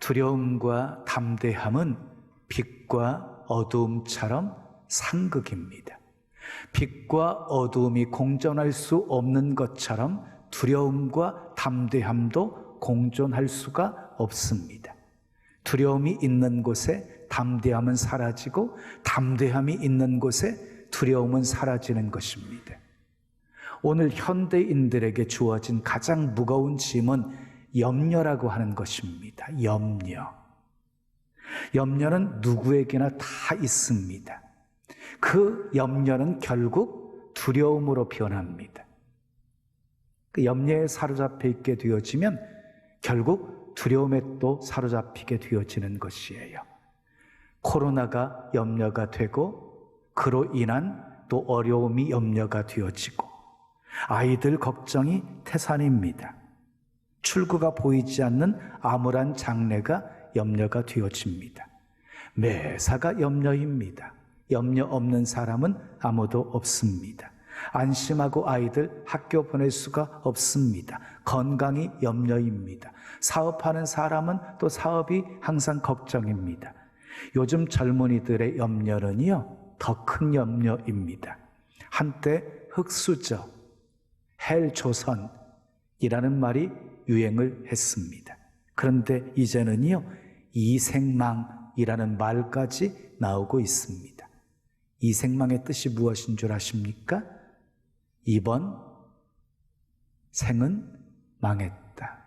두려움과 담대함은 빛과 어두움처럼 상극입니다. 빛과 어두움이 공존할 수 없는 것처럼 두려움과 담대함도 공존할 수가 없습니다. 두려움이 있는 곳에 담대함은 사라지고 담대함이 있는 곳에 두려움은 사라지는 것입니다. 오늘 현대인들에게 주어진 가장 무거운 짐은 염려라고 하는 것입니다. 염려는 누구에게나 다 있습니다. 그 염려는 결국 두려움으로 변합니다. 그 염려에 사로잡혀 있게 되어지면 결국 두려움에 또 사로잡히게 되어지는 것이에요. 코로나가 염려가 되고 그로 인한 또 어려움이 염려가 되어지고 아이들 걱정이 태산입니다. 출구가 보이지 않는 암울한 장래가 염려가 되어집니다. 매사가 염려입니다. 염려 없는 사람은 아무도 없습니다. 안심하고 아이들 학교 보낼 수가 없습니다. 건강이 염려입니다. 사업하는 사람은 또 사업이 항상 걱정입니다. 요즘 젊은이들의 염려는요, 더 큰 염려입니다. 한때 흑수저, 헬조선이라는 말이 유행을 했습니다. 그런데 이제는요, 이생망이라는 말까지 나오고 있습니다. 이생망의 뜻이 무엇인 줄 아십니까? 이번 생은 망했다.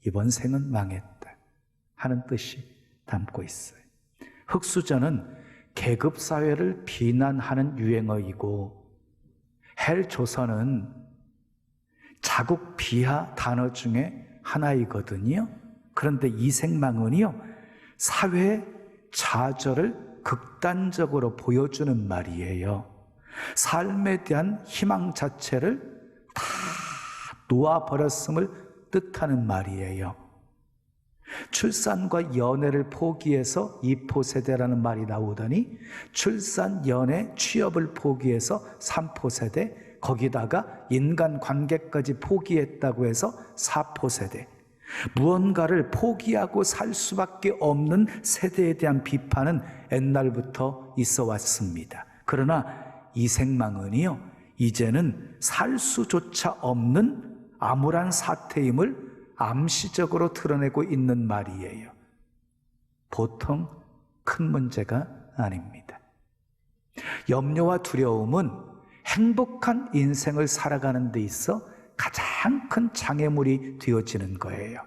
이번 생은 망했다 하는 뜻이 담고 있어요. 흑수저는 계급사회를 비난하는 유행어이고 헬조선은 자국 비하 단어 중에 하나이거든요. 그런데 이생망은요, 사회의 좌절을 극단적으로 보여주는 말이에요. 삶에 대한 희망 자체를 다 놓아버렸음을 뜻하는 말이에요. 출산과 연애를 포기해서 2포세대라는 말이 나오더니 출산, 연애, 취업을 포기해서 3포세대, 거기다가 인간관계까지 포기했다고 해서 4포세대, 무언가를 포기하고 살 수밖에 없는 세대에 대한 비판은 옛날부터 있어 왔습니다. 그러나 이생망은요, 이제는 살 수조차 없는 암울한 사태임을 암시적으로 드러내고 있는 말이에요. 보통 큰 문제가 아닙니다. 염려와 두려움은 행복한 인생을 살아가는 데 있어 가장 큰 장애물이 되어지는 거예요.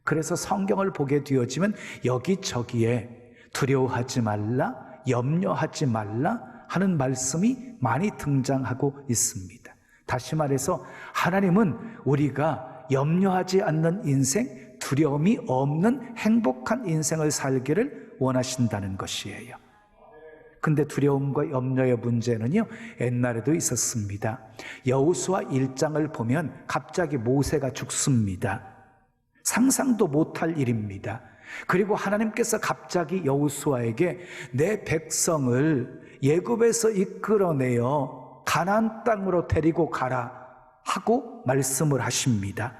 그래서 성경을 보게 되어지면 여기저기에 두려워하지 말라, 염려하지 말라 하는 말씀이 많이 등장하고 있습니다. 다시 말해서 하나님은 우리가 염려하지 않는 인생, 두려움이 없는 행복한 인생을 살기를 원하신다는 것이에요. 근데 두려움과 염려의 문제는요, 옛날에도 있었습니다. 여호수아 1장을 보면 갑자기 모세가 죽습니다. 상상도 못할 일입니다. 그리고 하나님께서 갑자기 여호수아에게 내 백성을 애굽에서 이끌어내어 가나안 땅으로 데리고 가라 하고 말씀을 하십니다.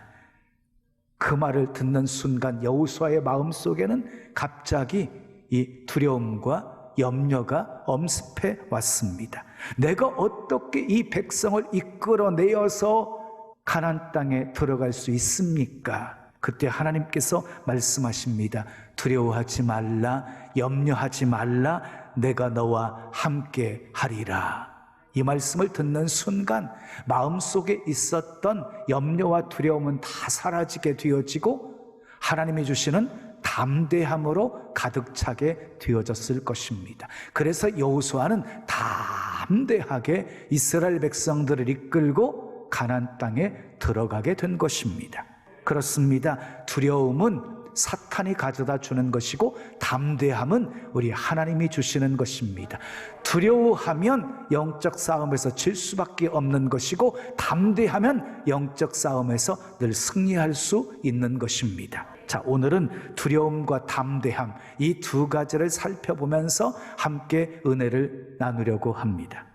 그 말을 듣는 순간 여호수아의 마음속에는 갑자기 이 두려움과 염려가 엄습해 왔습니다. 내가 어떻게 이 백성을 이끌어내어서 가나안 땅에 들어갈 수 있습니까? 그때 하나님께서 말씀하십니다. 두려워하지 말라, 염려하지 말라, 내가 너와 함께 하리라. 이 말씀을 듣는 순간 마음속에 있었던 염려와 두려움은 다 사라지게 되어지고 하나님이 주시는 담대함으로 가득 차게 되어졌을 것입니다. 그래서 여호수아는 담대하게 이스라엘 백성들을 이끌고 가나안 땅에 들어가게 된 것입니다. 그렇습니다. 두려움은 사탄이 가져다 주는 것이고 담대함은 우리 하나님이 주시는 것입니다. 두려워하면 영적 싸움에서 질 수밖에 없는 것이고 담대하면 영적 싸움에서 늘 승리할 수 있는 것입니다. 자, 오늘은 두려움과 담대함, 이 두 가지를 살펴보면서 함께 은혜를 나누려고 합니다.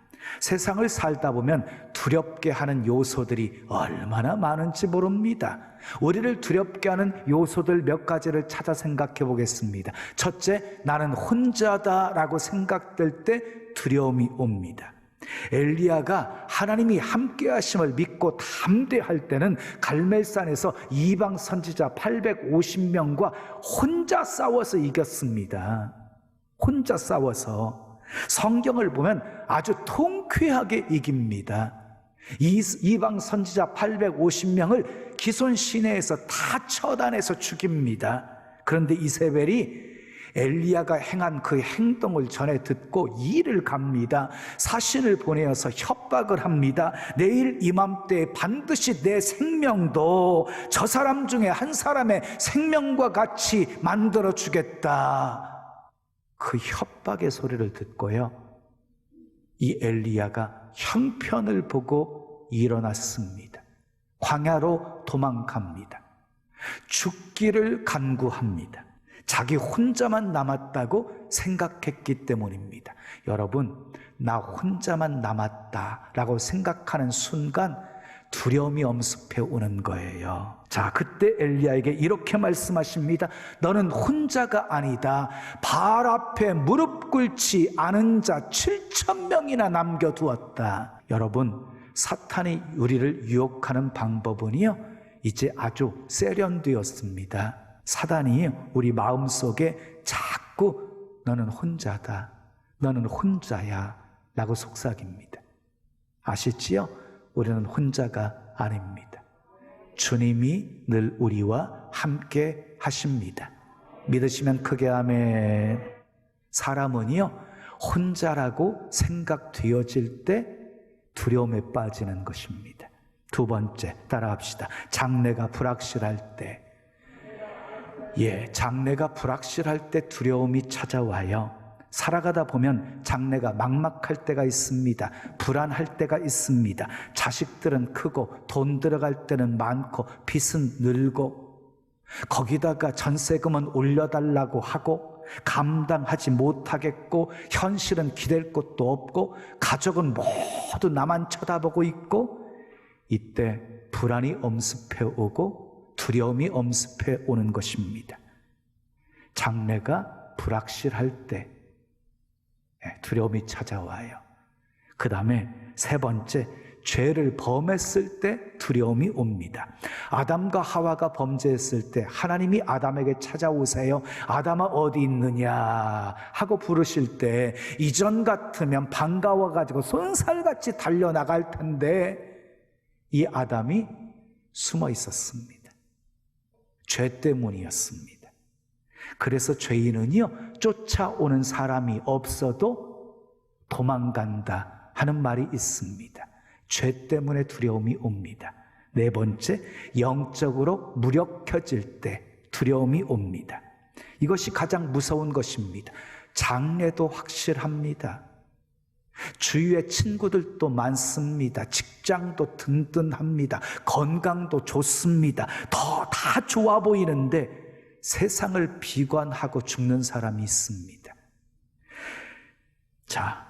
세상을 살다 보면 두렵게 하는 요소들이 얼마나 많은지 모릅니다. 우리를 두렵게 하는 요소들 몇 가지를 찾아 생각해 보겠습니다. 첫째, 나는 혼자다라고 생각될 때 두려움이 옵니다. 엘리야가 하나님이 함께 하심을 믿고 담대할 때는 갈멜산에서 이방 선지자 850명과 혼자 싸워서 이겼습니다. 혼자 싸워서. 성경을 보면 아주 통쾌하게 이깁니다. 이방 선지자 850명을 기손 시내에서 다 처단해서 죽입니다. 그런데 이세벨이 엘리야가 행한 그 행동을 전해 듣고 일을 갑니다. 사신을 보내어서 협박을 합니다. 내일 이맘때에 반드시 내 생명도 저 사람 중에 한 사람의 생명과 같이 만들어 주겠다. 그 협박의 소리를 듣고요, 이 엘리야가 형편을 보고 일어났습니다. 광야로 도망갑니다. 죽기를 간구합니다. 자기 혼자만 남았다고 생각했기 때문입니다. 여러분, 나 혼자만 남았다라고 생각하는 순간 두려움이 엄습해 오는 거예요. 자, 그때 엘리야에게 이렇게 말씀하십니다. 너는 혼자가 아니다. 바알 앞에 무릎 꿇지 않은 자 7,000명이나 남겨두었다. 여러분, 사탄이 우리를 유혹하는 방법은요, 이제 아주 세련되었습니다. 사단이 우리 마음속에 자꾸 너는 혼자다, 너는 혼자야 라고 속삭입니다. 아시지요? 우리는 혼자가 아닙니다. 주님이 늘 우리와 함께 하십니다. 믿으시면 크게 아멘. 사람은요, 혼자라고 생각되어질 때 두려움에 빠지는 것입니다. 두 번째, 따라합시다. 장래가 불확실할 때. 장래가 불확실할 때 두려움이 찾아와요. 살아가다 보면 장래가 막막할 때가 있습니다. 불안할 때가 있습니다. 자식들은 크고 돈 들어갈 때는 많고 빚은 늘고, 거기다가 전세금은 올려달라고 하고 감당하지 못하겠고, 현실은 기댈 곳도 없고, 가족은 모두 나만 쳐다보고 있고, 이때 불안이 엄습해 오고 두려움이 엄습해 오는 것입니다. 장래가 불확실할 때 두려움이 찾아와요. 그 다음에 세 번째, 죄를 범했을 때 두려움이 옵니다. 아담과 하와가 범죄했을 때 하나님이 아담에게 찾아오세요. 아담아 어디 있느냐 하고 부르실 때 이전 같으면 반가워가지고 손살같이 달려나갈 텐데 이 아담이 숨어 있었습니다. 죄 때문이었습니다. 그래서 죄인은요, 쫓아오는 사람이 없어도 도망간다 하는 말이 있습니다. 죄 때문에 두려움이 옵니다. 네 번째, 영적으로 무력해질 때 두려움이 옵니다. 이것이 가장 무서운 것입니다. 장래도 확실합니다. 주위에 친구들도 많습니다. 직장도 든든합니다. 건강도 좋습니다. 다 좋아 보이는데 세상을 비관하고 죽는 사람이 있습니다. 자,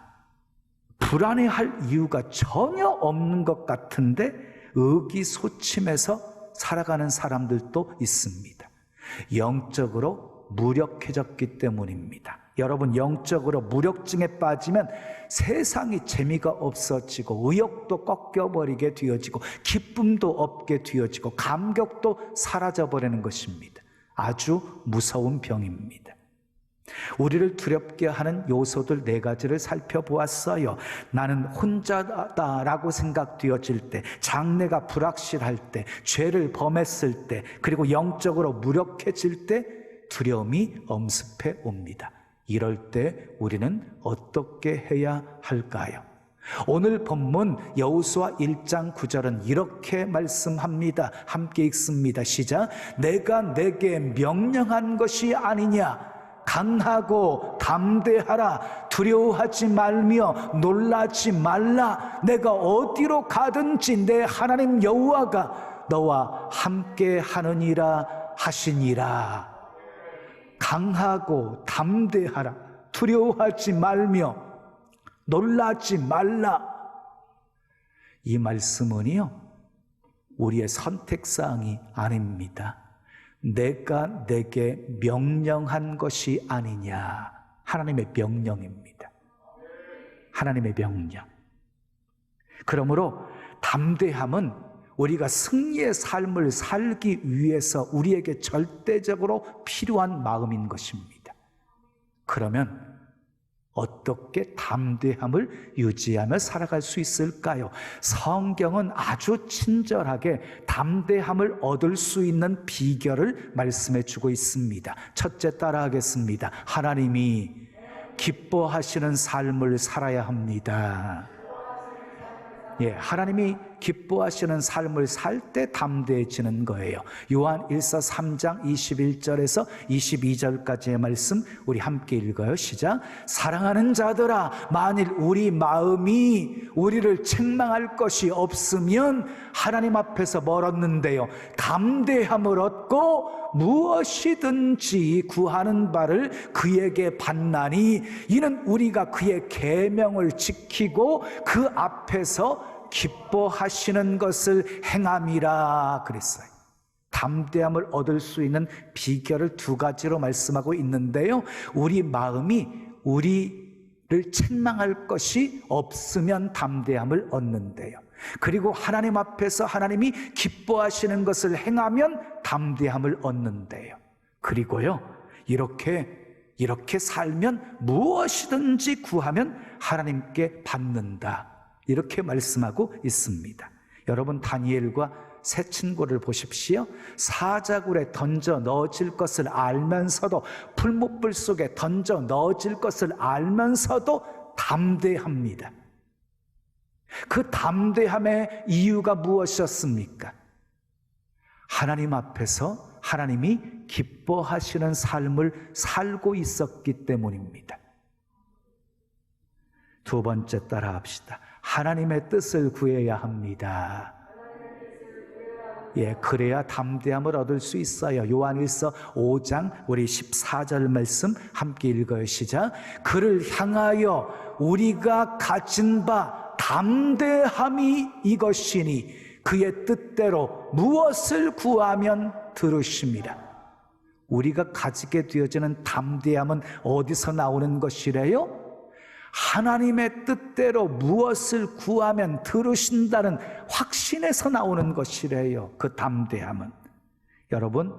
불안해할 이유가 전혀 없는 것 같은데 의기소침해서 살아가는 사람들도 있습니다. 영적으로 무력해졌기 때문입니다. 여러분, 영적으로 무력증에 빠지면 세상이 재미가 없어지고 의욕도 꺾여버리게 되어지고 기쁨도 없게 되어지고 감격도 사라져버리는 것입니다. 아주 무서운 병입니다. 우리를 두렵게 하는 요소들 네 가지를 살펴보았어요. 나는 혼자다라고 생각되어질 때, 장래가 불확실할 때, 죄를 범했을 때, 그리고 영적으로 무력해질 때 두려움이 엄습해 옵니다. 이럴 때 우리는 어떻게 해야 할까요? 오늘 본문 여호수아 1장 9절은 이렇게 말씀합니다. 함께 읽습니다. 시작. 내가 내게 명령한 것이 아니냐? 강하고 담대하라. 두려워하지 말며 놀라지 말라. 내가 어디로 가든지 내 하나님 여호와가 너와 함께 하느니라 하시니라. 강하고 담대하라. 두려워하지 말며 놀라지 말라. 이 말씀은요, 우리의 선택사항이 아닙니다. 내가 내게 명령한 것이 아니냐. 하나님의 명령입니다. 하나님의 명령. 그러므로 담대함은 우리가 승리의 삶을 살기 위해서 우리에게 절대적으로 필요한 마음인 것입니다. 그러면 어떻게 담대함을 유지하며 살아갈 수 있을까요? 성경은 아주 친절하게 담대함을 얻을 수 있는 비결을 말씀해 주고 있습니다. 첫째, 따라하겠습니다. 하나님이 기뻐하시는 삶을 살아야 합니다. 하나님이 기뻐하시는 삶을 살 때 담대해지는 거예요. 요한 1서 3장 21절에서 22절까지의 말씀 우리 함께 읽어요. 시작. 사랑하는 자들아, 만일 우리 마음이 우리를 책망할 것이 없으면 하나님 앞에서 뭘 얻는데요? 담대함을 얻고 무엇이든지 구하는 바를 그에게 받나니 이는 우리가 그의 계명을 지키고 그 앞에서 기뻐하시는 것을 행함이라 그랬어요. 담대함을 얻을 수 있는 비결을 두 가지로 말씀하고 있는데요, 우리 마음이 우리를 책망할 것이 없으면 담대함을 얻는데요, 그리고 하나님 앞에서 하나님이 기뻐하시는 것을 행하면 담대함을 얻는데요, 그리고요 이렇게 살면 무엇이든지 구하면 하나님께 받는다, 이렇게 말씀하고 있습니다. 여러분, 다니엘과 세 친구를 보십시오. 사자굴에 던져 넣어질 것을 알면서도, 풀무불 속에 던져 넣어질 것을 알면서도 담대합니다. 그 담대함의 이유가 무엇이었습니까? 하나님 앞에서 하나님이 기뻐하시는 삶을 살고 있었기 때문입니다. 두 번째, 따라합시다. 하나님의 뜻을 구해야 합니다. 그래야 담대함을 얻을 수 있어요. 요한일서 5장 우리 14절 말씀 함께 읽어요. 시작. 그를 향하여 우리가 가진 바 담대함이 이것이니 그의 뜻대로 무엇을 구하면 들으심이라. 우리가 가지게 되어지는 담대함은 어디서 나오는 것이래요? 하나님의 뜻대로 무엇을 구하면 들으신다는 확신에서 나오는 것이래요. 그 담대함은. 여러분,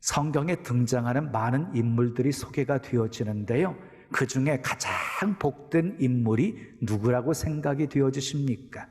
성경에 등장하는 많은 인물들이 소개가 되어지는데요, 그 중에 가장 복된 인물이 누구라고 생각이 되어지십니까?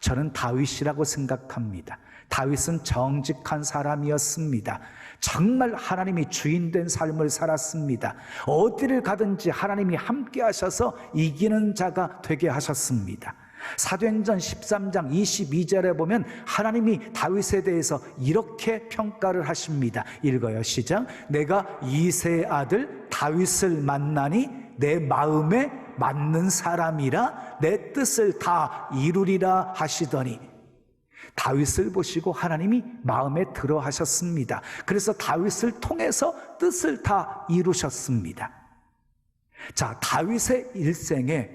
저는 다윗이라고 생각합니다. 다윗은 정직한 사람이었습니다. 정말 하나님이 주인된 삶을 살았습니다. 어디를 가든지 하나님이 함께 하셔서 이기는 자가 되게 하셨습니다. 사도행전 13장 22절에 보면 하나님이 다윗에 대해서 이렇게 평가를 하십니다. 읽어요. 시작. 내가 이새의 아들 다윗을 만나니 내 마음에 맞는 사람이라 내 뜻을 다 이루리라 하시더니, 다윗을 보시고 하나님이 마음에 들어 하셨습니다. 그래서 다윗을 통해서 뜻을 다 이루셨습니다. 자, 다윗의 일생에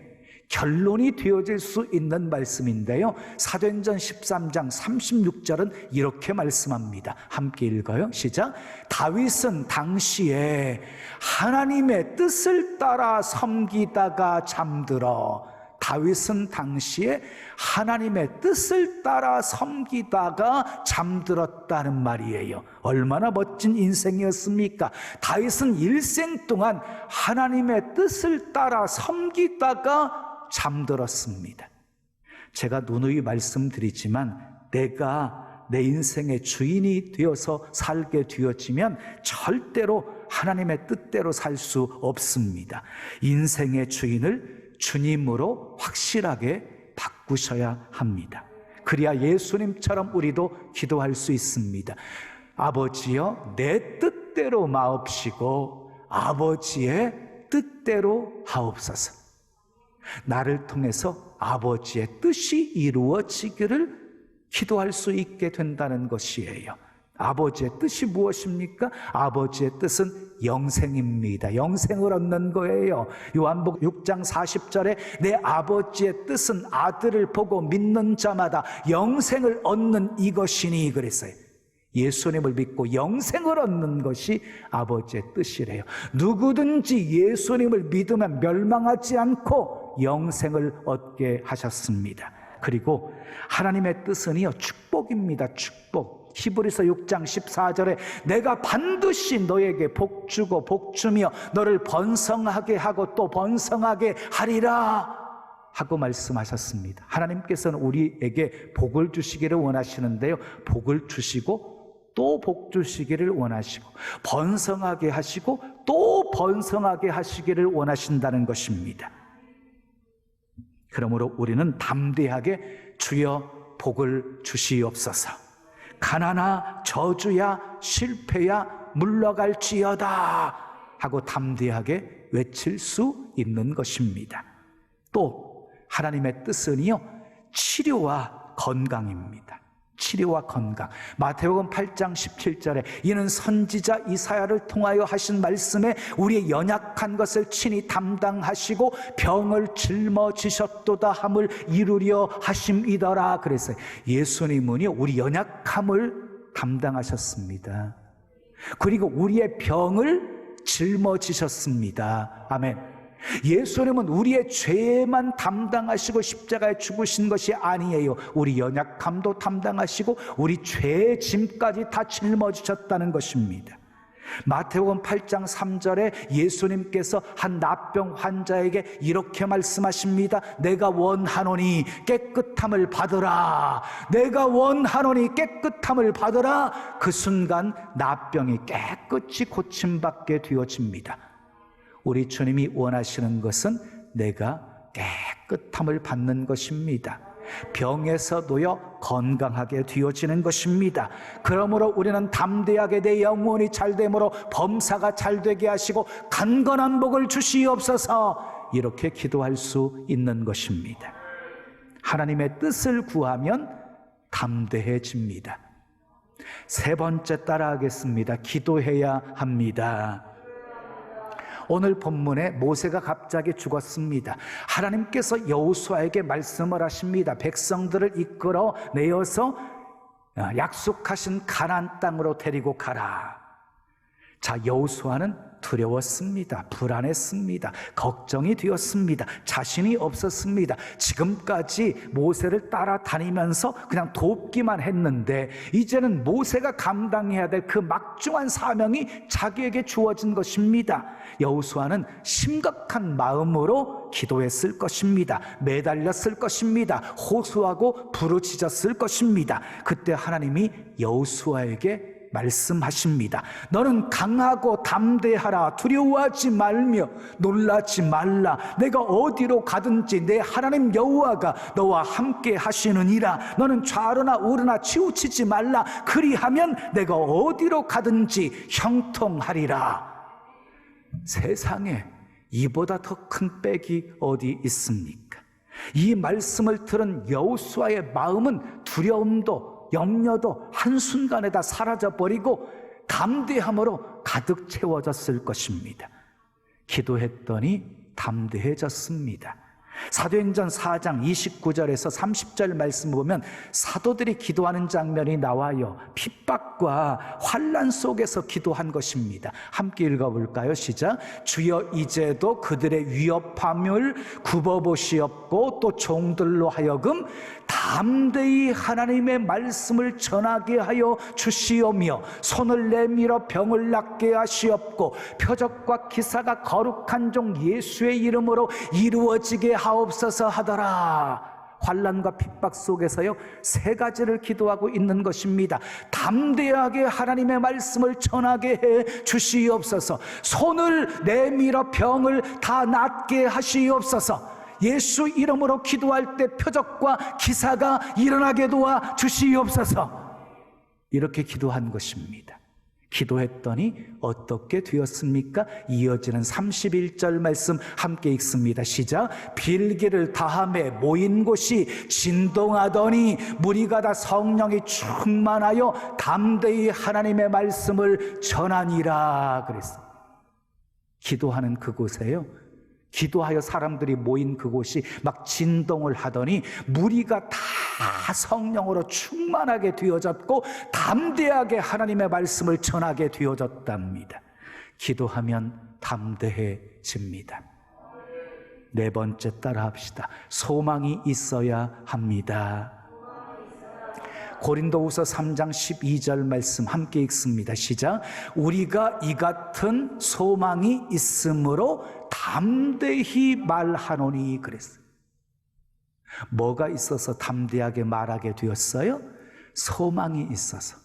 결론이 되어질 수 있는 말씀인데요, 사도행전 13장 36절은 이렇게 말씀합니다. 함께 읽어요. 시작. 다윗은 당시에 하나님의 뜻을 따라 섬기다가 잠들어. 다윗은 당시에 하나님의 뜻을 따라 섬기다가 잠들었다는 말이에요. 얼마나 멋진 인생이었습니까? 다윗은 일생 동안 하나님의 뜻을 따라 섬기다가 잠들었습니다. 제가 누누이 말씀드리지만 내가 내 인생의 주인이 되어서 살게 되어지면 절대로 하나님의 뜻대로 살 수 없습니다. 인생의 주인을 주님으로 확실하게 바꾸셔야 합니다. 그래야 예수님처럼 우리도 기도할 수 있습니다. 아버지여, 내 뜻대로 마옵시고 아버지의 뜻대로 하옵소서. 나를 통해서 아버지의 뜻이 이루어지기를 기도할 수 있게 된다는 것이에요. 아버지의 뜻이 무엇입니까? 아버지의 뜻은 영생입니다. 영생을 얻는 거예요. 요한복음 6장 40절에 내 아버지의 뜻은 아들을 보고 믿는 자마다 영생을 얻는 이것이니 그랬어요. 예수님을 믿고 영생을 얻는 것이 아버지의 뜻이래요. 누구든지 예수님을 믿으면 멸망하지 않고 영생을 얻게 하셨습니다. 그리고 하나님의 뜻은요, 축복입니다. 축복. 히브리서 6장 14절에 내가 반드시 너에게 복주고 복주며 너를 번성하게 하고 또 번성하게 하리라 하고 말씀하셨습니다. 하나님께서는 우리에게 복을 주시기를 원하시는데요, 복을 주시고 또 복 주시기를 원하시고 번성하게 하시고 또 번성하게 하시기를 원하신다는 것입니다. 그러므로 우리는 담대하게 주여 복을 주시옵소서, 가난아 저주야 실패야 물러갈지어다 하고 담대하게 외칠 수 있는 것입니다. 또 하나님의 뜻은요, 치료와 건강입니다. 치료와 건강. 마태복음 8장 17절에 이는 선지자 이사야를 통하여 하신 말씀에 우리의 연약한 것을 친히 담당하시고 병을 짊어지셨도다 함을 이루려 하심이더라 그랬어요. 예수님은요, 우리 연약함을 담당하셨습니다. 그리고 우리의 병을 짊어지셨습니다. 아멘. 예수님은 우리의 죄만 담당하시고 십자가에 죽으신 것이 아니에요. 우리 연약함도 담당하시고 우리 죄의 짐까지 다 짊어지셨다는 것입니다. 마태복음 8장 3절에 예수님께서 한 납병 환자에게 이렇게 말씀하십니다. 내가 원하노니 깨끗함을 받으라. 내가 원하노니 깨끗함을 받으라. 그 순간 납병이 깨끗이 고침받게 되어집니다. 우리 주님이 원하시는 것은 내가 깨끗함을 받는 것입니다. 병에서 놓여 건강하게 되어지는 것입니다. 그러므로 우리는 담대하게 내 영혼이 잘됨으로 범사가 잘되게 하시고 강건한 복을 주시옵소서 이렇게 기도할 수 있는 것입니다. 하나님의 뜻을 구하면 담대해집니다. 세 번째 따라하겠습니다. 기도해야 합니다. 오늘 본문에 모세가 갑자기 죽었습니다. 하나님께서 여호수아에게 말씀을 하십니다. 백성들을 이끌어 내어서 약속하신 가나안 땅으로 데리고 가라. 자, 여호수아는 두려웠습니다. 불안했습니다. 걱정이 되었습니다. 자신이 없었습니다. 지금까지 모세를 따라다니면서 그냥 돕기만 했는데 이제는 모세가 감당해야 될 그 막중한 사명이 자기에게 주어진 것입니다. 여호수아는 심각한 마음으로 기도했을 것입니다. 매달렸을 것입니다. 호소하고 부르짖었을 것입니다. 그때 하나님이 여호수아에게 말씀하십니다. 너는 강하고 담대하라. 두려워하지 말며 놀라지 말라. 내가 어디로 가든지 내 하나님 여호와가 너와 함께 하시느니라. 너는 좌로나 우로나 치우치지 말라. 그리하면 내가 어디로 가든지 형통하리라. 세상에 이보다 더 큰 백이 어디 있습니까? 이 말씀을 들은 여호수아의 마음은 두려움도 염려도 한순간에 다 사라져버리고 담대함으로 가득 채워졌을 것입니다. 기도했더니 담대해졌습니다. 사도행전 4장 29절에서 30절 말씀 보면 사도들이 기도하는 장면이 나와요. 핍박과 환난 속에서 기도한 것입니다. 함께 읽어볼까요? 시작. 주여 이제도 그들의 위협함을 굽어보시옵고 또 종들로 하여금 담대히 하나님의 말씀을 전하게 하여 주시오며 손을 내밀어 병을 낫게 하시옵고 표적과 기사가 거룩한 종 예수의 이름으로 이루어지게 하옵소서 하더라. 환난과 핍박 속에서요, 세 가지를 기도하고 있는 것입니다. 담대하게 하나님의 말씀을 전하게 해 주시옵소서. 손을 내밀어 병을 다 낫게 하시옵소서. 예수 이름으로 기도할 때 표적과 기사가 일어나게 도와 주시옵소서. 이렇게 기도한 것입니다. 기도했더니 어떻게 되었습니까? 이어지는 31절 말씀 함께 읽습니다. 시작. 빌기를 다함에 모인 곳이 진동하더니 무리가 다 성령이 충만하여 담대히 하나님의 말씀을 전하니라 그랬어요. 기도하는 그곳에요, 기도하여 사람들이 모인 그곳이 막 진동을 하더니 무리가 다 성령으로 충만하게 되어졌고 담대하게 하나님의 말씀을 전하게 되어졌답니다. 기도하면 담대해집니다. 네 번째 따라 합시다. 소망이 있어야 합니다. 고린도후서 3장 12절 말씀 함께 읽습니다. 시작. 우리가 이 같은 소망이 있으므로 담대히 말하노니 그랬어요. 뭐가 있어서 담대하게 말하게 되었어요? 소망이 있어서.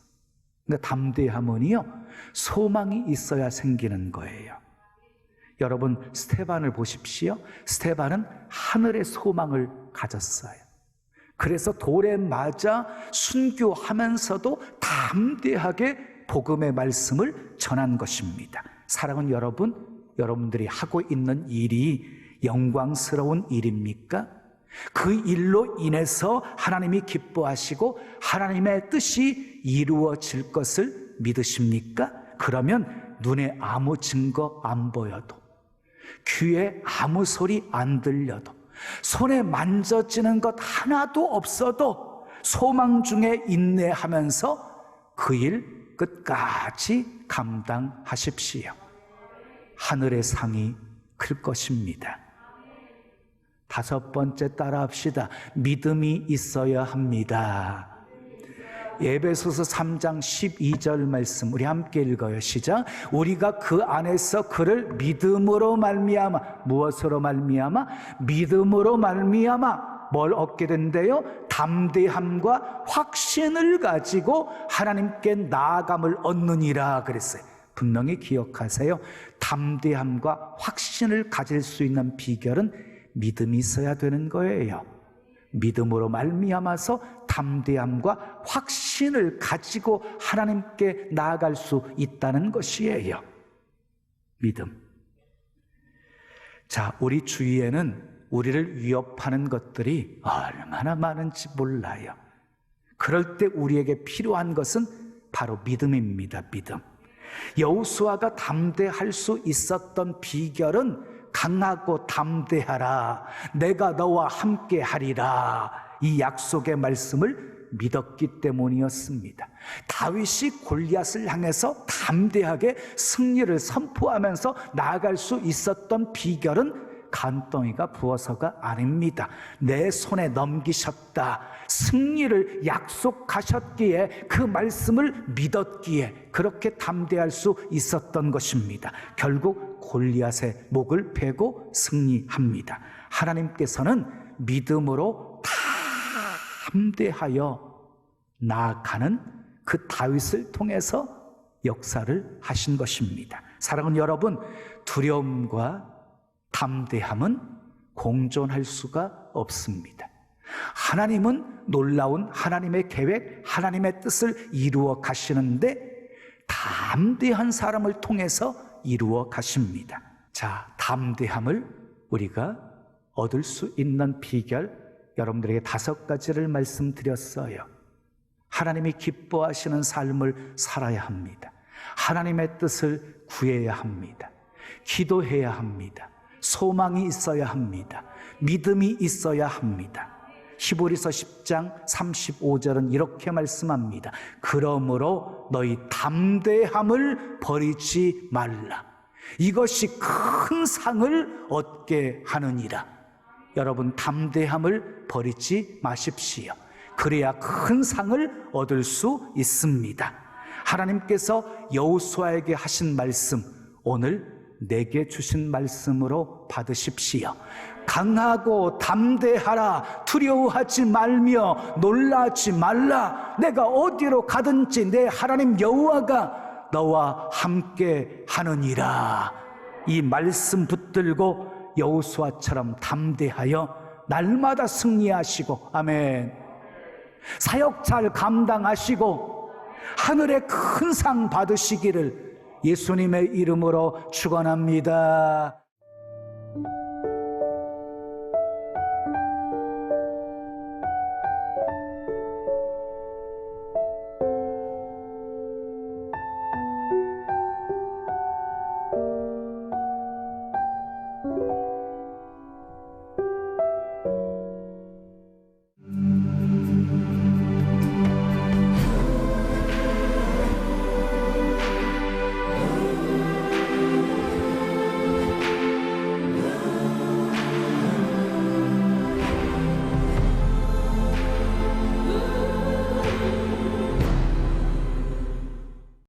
그러니까 담대함은요, 소망이 있어야 생기는 거예요. 여러분, 스데반을 보십시오. 스데반은 하늘의 소망을 가졌어요. 그래서 돌에 맞아 순교하면서도 담대하게 복음의 말씀을 전한 것입니다. 사랑하는 여러분, 여러분들이 하고 있는 일이 영광스러운 일입니까? 그 일로 인해서 하나님이 기뻐하시고 하나님의 뜻이 이루어질 것을 믿으십니까? 그러면 눈에 아무 증거 안 보여도, 귀에 아무 소리 안 들려도, 손에 만져지는 것 하나도 없어도 소망 중에 인내하면서 그 일 끝까지 감당하십시오. 하늘의 상이 클 것입니다. 다섯 번째 따라 합시다. 믿음이 있어야 합니다. 에베소서 3장 12절 말씀 우리 함께 읽어요. 시작. 우리가 그 안에서 그를 믿음으로 말미암아, 무엇으로 말미암아? 믿음으로 말미암아 뭘 얻게 된대요? 담대함과 확신을 가지고 하나님께 나아감을 얻느니라 그랬어요. 분명히 기억하세요. 담대함과 확신을 가질 수 있는 비결은 믿음이 있어야 되는 거예요. 믿음으로 말미암아서 담대함과 확신을 가지고 하나님께 나아갈 수 있다는 것이에요. 믿음. 자, 우리 주위에는 우리를 위협하는 것들이 얼마나 많은지 몰라요. 그럴 때 우리에게 필요한 것은 바로 믿음입니다. 믿음. 여호수아가 담대할 수 있었던 비결은 강하고 담대하라, 내가 너와 함께 하리라, 이 약속의 말씀을 믿었기 때문이었습니다. 다윗이 골리앗을 향해서 담대하게 승리를 선포하면서 나아갈 수 있었던 비결은 간덩이가 부어서가 아닙니다. 내 손에 넘기셨다, 승리를 약속하셨기에 그 말씀을 믿었기에 그렇게 담대할 수 있었던 것입니다. 결국 골리앗의 목을 베고 승리합니다. 하나님께서는 믿음으로 담대하여 나아가는 그 다윗을 통해서 역사를 하신 것입니다. 사랑하는 여러분, 두려움과 담대함은 공존할 수가 없습니다. 하나님은 놀라운 하나님의 계획, 하나님의 뜻을 이루어 가시는데 담대한 사람을 통해서 이루어 가십니다. 자, 담대함을 우리가 얻을 수 있는 비결, 여러분들에게 5가지를 말씀드렸어요. 하나님이 기뻐하시는 삶을 살아야 합니다. 하나님의 뜻을 구해야 합니다. 기도해야 합니다. 소망이 있어야 합니다. 믿음이 있어야 합니다. 히브리서 10장 35절은 이렇게 말씀합니다. 그러므로 너희 담대함을 버리지 말라. 이것이 큰 상을 얻게 하느니라. 여러분, 담대함을 버리지 마십시오. 그래야 큰 상을 얻을 수 있습니다. 하나님께서 여호수아에게 하신 말씀, 오늘 내게 주신 말씀으로 받으십시오. 강하고 담대하라. 두려워하지 말며 놀라지 말라. 내가 어디로 가든지 내 하나님 여호와가 너와 함께 하느니라. 이 말씀 붙들고 여호수아처럼 담대하여 날마다 승리하시고, 아멘, 사역 잘 감당하시고 하늘의 큰 상 받으시기를 예수님의 이름으로 축원합니다.